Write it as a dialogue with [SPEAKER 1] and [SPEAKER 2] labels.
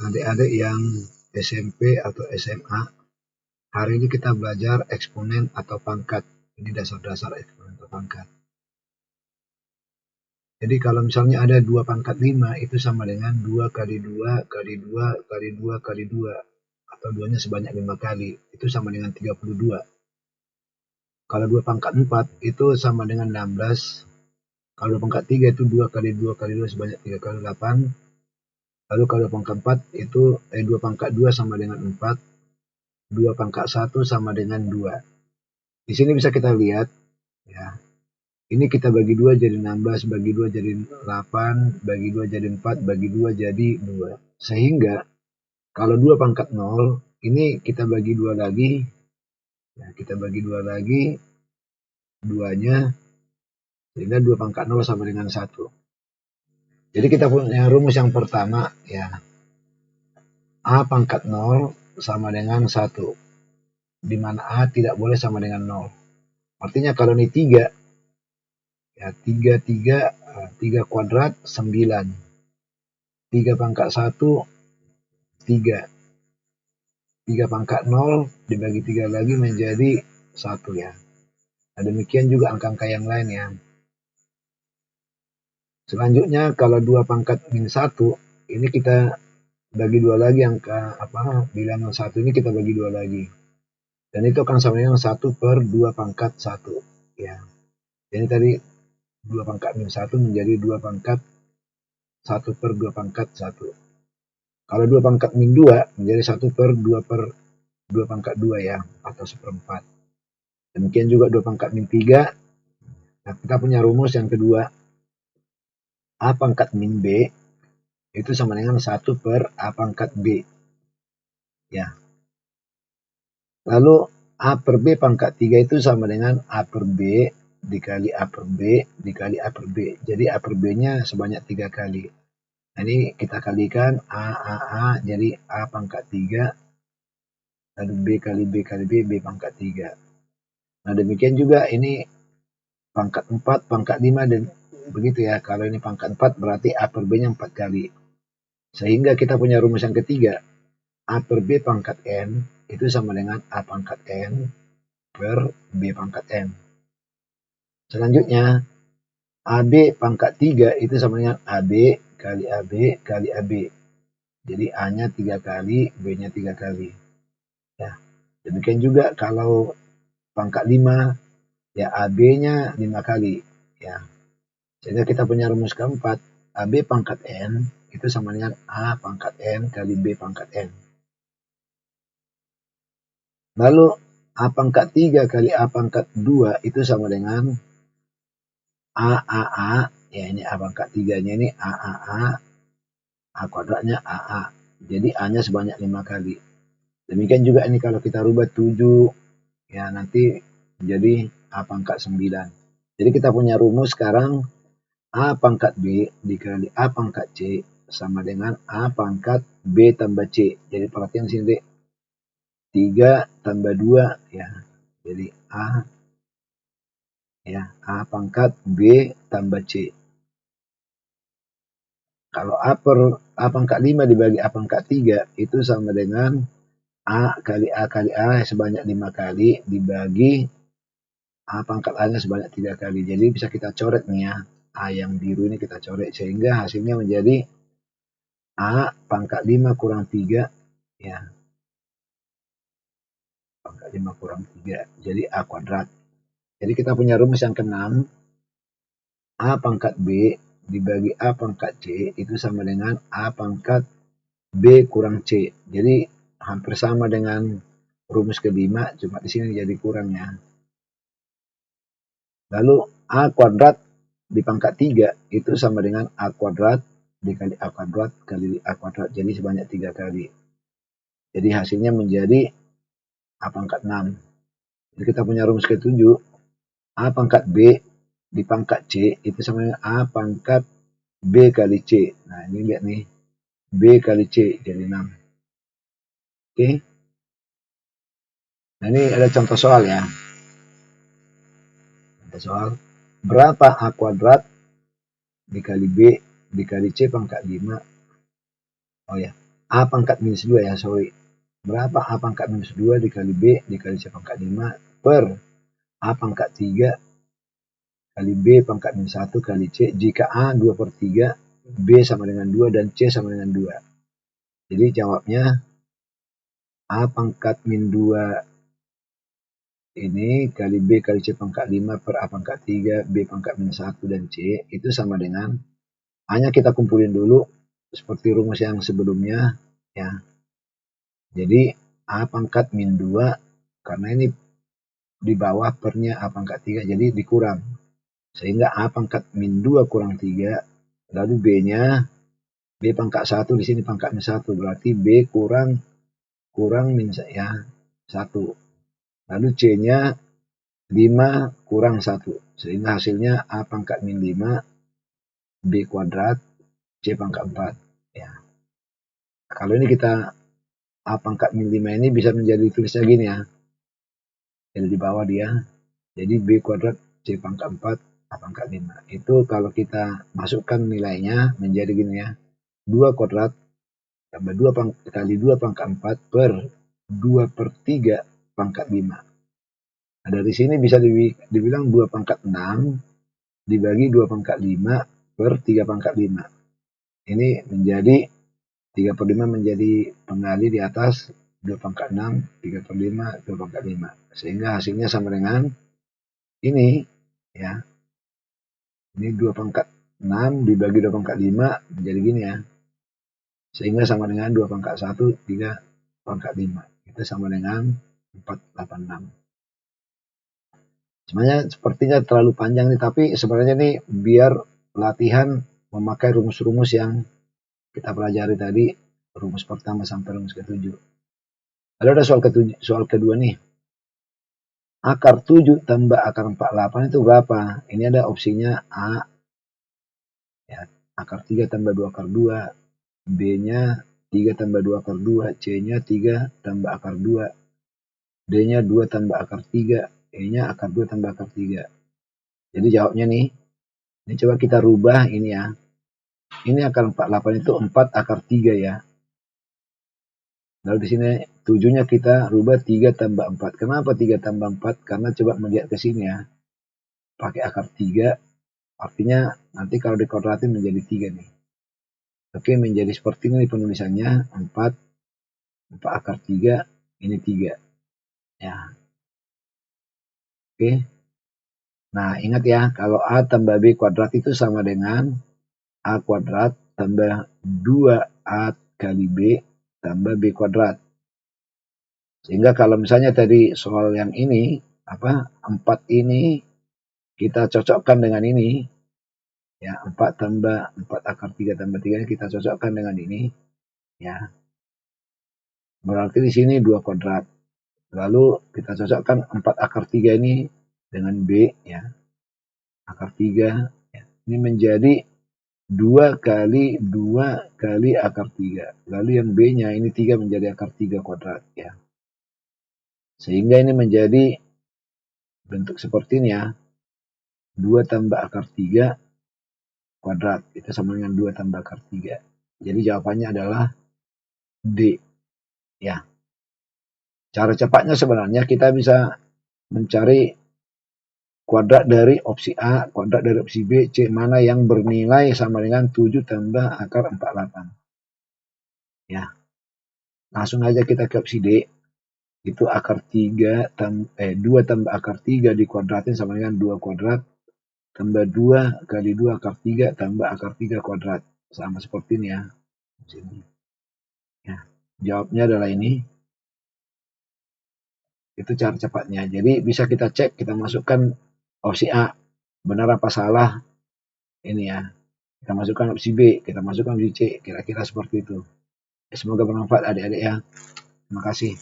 [SPEAKER 1] adik-adik yang SMP atau SMA, hari ini kita belajar eksponen atau pangkat. Ini dasar-dasar eksponen atau pangkat. Jadi kalau misalnya ada 2 pangkat 5, itu sama dengan 2 kali 2 kali 2 kali 2 kali 2. Atau 2-nya sebanyak 5 kali. Itu sama dengan 32. Kalau 2 pangkat 4, itu sama dengan 16. Kalau 2 pangkat 3, itu 2 kali 2 kali 2 sebanyak 3 kali 8. Lalu kalau pangkat 4 itu 2 pangkat 2 sama dengan 4, 2 pangkat 1 sama dengan 2. Di sini bisa kita lihat ya. Ini kita bagi 2 jadi 16, bagi 2 jadi 8, bagi 2 jadi 4, bagi 2 jadi 2. Sehingga kalau 2 pangkat 0, ini kita bagi 2 lagi. Ya, kita bagi 2 lagi 2-nya, sehingga 2 pangkat 0 sama dengan 1. Jadi kita punya rumus yang pertama ya. A pangkat 0 sama dengan 1. Di mana A tidak boleh sama dengan 0. Artinya kalau ini 3, ya 3 kuadrat 9. 3 pangkat 1, 3. 3 pangkat 0 dibagi 3 lagi menjadi 1 ya. Nah, demikian juga angka-angka yang lain ya. Selanjutnya kalau 2 pangkat min 1, ini kita bagi 2 lagi angka bilangan 1 ini kita bagi 2 lagi. Dan itu akan sama dengan 1 per 2 pangkat 1 ya. Jadi tadi 2 pangkat min 1 menjadi 2 pangkat 1 per 2 pangkat 1. Kalau 2 pangkat min 2 menjadi 1 per 2 pangkat 2 ya, atau seperempat. Demikian juga 2 pangkat min 3. Nah, kita punya rumus yang kedua. A pangkat min B itu sama dengan 1 per A pangkat B. Ya. Lalu A per B pangkat 3 itu sama dengan A per B dikali A per B dikali A per B. Jadi A per B-nya sebanyak 3 kali. Nah, ini kita kalikan A, jadi A pangkat 3, lalu B kali B kali B, B pangkat 3. Nah, demikian juga ini pangkat 4, pangkat 5, dan begitu ya. Kalau ini pangkat 4 berarti A per B-nya 4 kali. Sehingga kita punya rumus yang ketiga. A per B pangkat N itu sama dengan A pangkat N per B pangkat N. Selanjutnya, AB pangkat 3 itu sama dengan AB kali AB kali AB. Jadi A-nya 3 kali, B-nya 3 kali. Ya. Demikian juga kalau pangkat 5, ya AB-nya 5 kali. Ya. Sehingga kita punya rumus keempat, AB pangkat N itu sama dengan A pangkat N kali B pangkat N. Lalu A pangkat 3 kali A pangkat 2 itu sama dengan A, ya ini A pangkat 3-nya ini A kuadratnya AA. Jadi A-nya sebanyak 5 kali. Demikian juga ini kalau kita rubah 7, ya nanti menjadi A pangkat 9. Jadi kita punya rumus sekarang, A pangkat B dikali A pangkat C sama dengan A pangkat B tambah C. Jadi perhatian sini dek. 3 tambah 2 ya. Jadi A pangkat B tambah C. Kalau A pangkat 5 dibagi A pangkat 3 itu sama dengan A kali A kali A sebanyak 5 kali dibagi A pangkat A-nya sebanyak 3 kali. Jadi bisa kita coret nih ya. A yang biru ini kita coret sehingga hasilnya menjadi A pangkat 5 kurang 3 ya. Pangkat 5 kurang 3 jadi A kuadrat. Jadi kita punya rumus yang ke-6. A pangkat B dibagi A pangkat C itu sama dengan A pangkat B kurang C. Jadi hampir sama dengan rumus ke-5, cuma di sini jadi kurang ya. Lalu A kuadrat di pangkat 3 itu sama dengan A kuadrat dikali A kuadrat kali A kuadrat. Jadi sebanyak 3 kali. Jadi hasilnya menjadi A pangkat 6. Jadi kita punya rumus ke-7. A pangkat B di pangkat C itu sama dengan A pangkat B kali C. Nah ini lihat nih. B kali C jadi 6. Oke. Nah ini ada contoh soal ya. Contoh soal. Berapa A kuadrat dikali B dikali C pangkat 5. Oh ya. A pangkat minus 2 ya, sorry. Berapa A pangkat minus 2 dikali B dikali C pangkat 5 per A pangkat 3 kali B pangkat minus 1 kali C jika A 2/3, B sama dengan 2, dan C sama dengan 2. Jadi jawabnya A pangkat min 2 ini kali B kali C pangkat 5 per A pangkat 3, B pangkat minus 1, dan C itu sama dengan, hanya kita kumpulin dulu seperti rumus yang sebelumnya ya. Jadi A pangkat min 2, karena ini di bawah pernya A pangkat 3, jadi dikurang. Sehingga A pangkat min 2 kurang 3, lalu B-nya B pangkat 1, di sini pangkat min 1, berarti B kurang min ya 1. Lalu C-nya 5 kurang 1, sehingga hasilnya A pangkat min 5 B kuadrat C pangkat 4 ya. Kalau ini kita A pangkat min 5 ini bisa menjadi tulisnya gini ya. Jadi di bawah dia. Jadi B kuadrat C pangkat 4 A pangkat 5. Itu kalau kita masukkan nilainya menjadi gini ya. 2 kuadrat tambah 2 kali 2 pangkat 4 per 2/3 pangkat 5. Nah, dari sini bisa dibilang 2 pangkat 6 dibagi 2 pangkat 5 per 3 pangkat 5. Ini menjadi 3/5 menjadi pengali di atas 2 pangkat 6, 3/5, 2 pangkat 5. Sehingga hasilnya sama dengan ini ya. Ini 2 pangkat 6 dibagi 2 pangkat 5 menjadi gini ya. Sehingga sama dengan 2 pangkat 1, 3 pangkat 5. Itu sama dengan 486. Sebenarnya sepertinya terlalu panjang nih, tapi sebenarnya nih biar latihan memakai rumus-rumus yang kita pelajari tadi, rumus pertama sampai rumus ke-7. Lalu ada soal kedua nih. Akar 7 tambah akar 48 itu berapa? Ini ada opsinya A ya, akar 3 tambah 2 akar 2, B-nya 3 tambah 2 akar 2, C-nya 3 tambah akar 2, D-nya 2 tambah akar 3, E-nya akar 2 tambah akar 3. Jadi jawabnya nih, ini coba kita rubah ini ya. Ini akar 48 itu 4 akar 3 ya. Lalu di sini 7-nya kita rubah 3 tambah 4. Kenapa 3 tambah 4? Karena coba melihat ke sini ya. Pakai akar 3, artinya nanti kalau dikuadratin menjadi 3 nih. Oke, menjadi seperti ini penulisannya, 4 akar 3, ini 3. Ya. Oke. Nah, ingat ya, kalau A tambah B kuadrat itu sama dengan A kuadrat tambah 2A kali B tambah B kuadrat. Sehingga kalau misalnya tadi soal yang ini, 4 ini kita cocokkan dengan ini, ya 4 tambah 4 akar 3 tambah 3 ini kita cocokkan dengan ini, ya. Berarti di sini 2 kuadrat. Lalu kita cocokkan 4 akar 3 ini dengan B, ya. Akar 3, ya. Ini menjadi 2 kali 2 kali akar 3. Lalu yang B-nya ini 3 menjadi akar 3 kuadrat, ya. Sehingga ini menjadi bentuk seperti ini ya. 2 tambah akar 3 kuadrat. Itu sama dengan 2 tambah akar 3. Jadi jawabannya adalah D. Ya. Cara cepatnya sebenarnya kita bisa mencari kuadrat dari opsi A, kuadrat dari opsi B, C, mana yang bernilai sama dengan 7 tambah akar 48. Ya. Langsung aja kita ke opsi D. Itu akar 2 tambah akar 3 dikuadratin sama dengan 2 kuadrat tambah 2 kali 2 akar 3 tambah akar 3 kuadrat. Sama seperti ini ya. Sini. Ya. Jawabnya adalah ini. Itu cara cepatnya. Jadi bisa kita cek, kita masukkan opsi A. Benar apa salah? Ini ya. Kita masukkan opsi B, kita masukkan opsi C. Kira-kira seperti itu. Semoga bermanfaat adik-adik ya. Terima kasih.